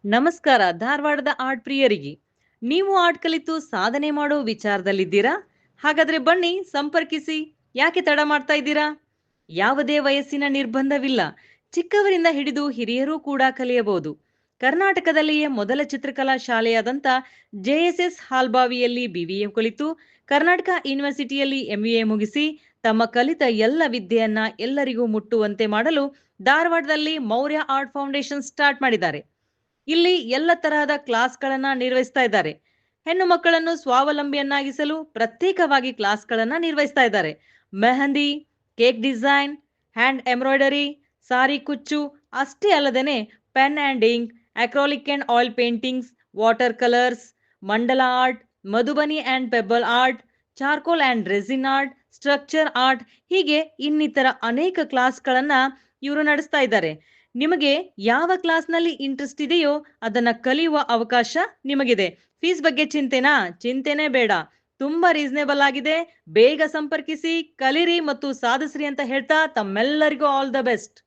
ನಮಸ್ಕಾರ ಧಾರವಾಡದ ಆರ್ಟ್ ಪ್ರಿಯರಿಗೆ. ನೀವು ಆರ್ಟ್ ಕಲಿತು ಸಾಧನೆ ಮಾಡೋ ವಿಚಾರದಲ್ಲಿದ್ದೀರಾ? ಹಾಗಾದ್ರೆ ಬನ್ನಿ ಸಂಪರ್ಕಿಸಿ. ಯಾಕೆ ತಡ ಮಾಡ್ತಾ ಇದ್ದೀರಾ? ಯಾವುದೇ ವಯಸ್ಸಿನ ನಿರ್ಬಂಧವಿಲ್ಲ. ಚಿಕ್ಕವರಿಂದ ಹಿಡಿದು ಹಿರಿಯರೂ ಕೂಡ ಕಲಿಯಬಹುದು. ಕರ್ನಾಟಕದಲ್ಲಿಯೇ ಮೊದಲ ಚಿತ್ರಕಲಾ ಶಾಲೆಯಾದಂಥ ಜೆಎಸ್ಎಸ್ ಹಾಲ್ಬಾವಿಯಲ್ಲಿ ಬಿವಿಎ ಕಲಿತು ಕರ್ನಾಟಕ ಯೂನಿವರ್ಸಿಟಿಯಲ್ಲಿ ಎಂವಿಎ ಮುಗಿಸಿ ತಮ್ಮ ಕಲಿತ ಎಲ್ಲ ವಿದ್ಯೆಯನ್ನ ಎಲ್ಲರಿಗೂ ಮುಟ್ಟುವಂತೆ ಮಾಡಲು ಧಾರವಾಡದಲ್ಲಿ ಮೌರ್ಯ ಆರ್ಟ್ ಫೌಂಡೇಶನ್ ಸ್ಟಾರ್ಟ್ ಮಾಡಿದ್ದಾರೆ. ಇಲ್ಲಿ ಎಲ್ಲ ತರಹದ ಕ್ಲಾಸ್ಗಳನ್ನ ನಿರ್ವಹಿಸ್ತಾ ಇದ್ದಾರೆ. ಹೆಣ್ಣು ಮಕ್ಕಳನ್ನು ಸ್ವಾವಲಂಬಿಯನ್ನಾಗಿಸಲು ಪ್ರತ್ಯೇಕವಾಗಿ ಕ್ಲಾಸ್ಗಳನ್ನ ನಿರ್ವಹಿಸ್ತಾ ಇದ್ದಾರೆ. Mehndi, cake design, hand embroidery, sari ಕುಚ್ಚು ಅಷ್ಟೇ ಅಲ್ಲದೇನೆ pen and ink, acrylic and oil paintings, water colours, mandala art, Madhubani and pebble art, charcoal and resin art, structure art, ಹೀಗೆ ಇನ್ನಿತರ ಅನೇಕ ಕ್ಲಾಸ್ಗಳನ್ನ ಇವರು ನಡೆಸ್ತಾ ಇದ್ದಾರೆ. ನಿಮಗೆ ಯಾವ ಕ್ಲಾಸ್ನಲ್ಲಿ ಇಂಟ್ರೆಸ್ಟ್ ಇದೆಯೋ ಅದನ್ನ ಕಲಿಯುವ ಅವಕಾಶ ನಿಮಗಿದೆ. ಫೀಸ್ ಬಗ್ಗೆ ಚಿಂತೆನೇ ಬೇಡ. ತುಂಬಾ ರೀಸನೇಬಲ್ ಆಗಿದೆ. ಬೇಗ ಸಂಪರ್ಕಿಸಿ, ಕಲಿರಿ ಮತ್ತು ಸಾಧಿಸ್ರಿ ಅಂತ ಹೇಳ್ತಾ ತಮ್ಮೆಲ್ಲರಿಗೂ ಆಲ್ ದ ಬೆಸ್ಟ್.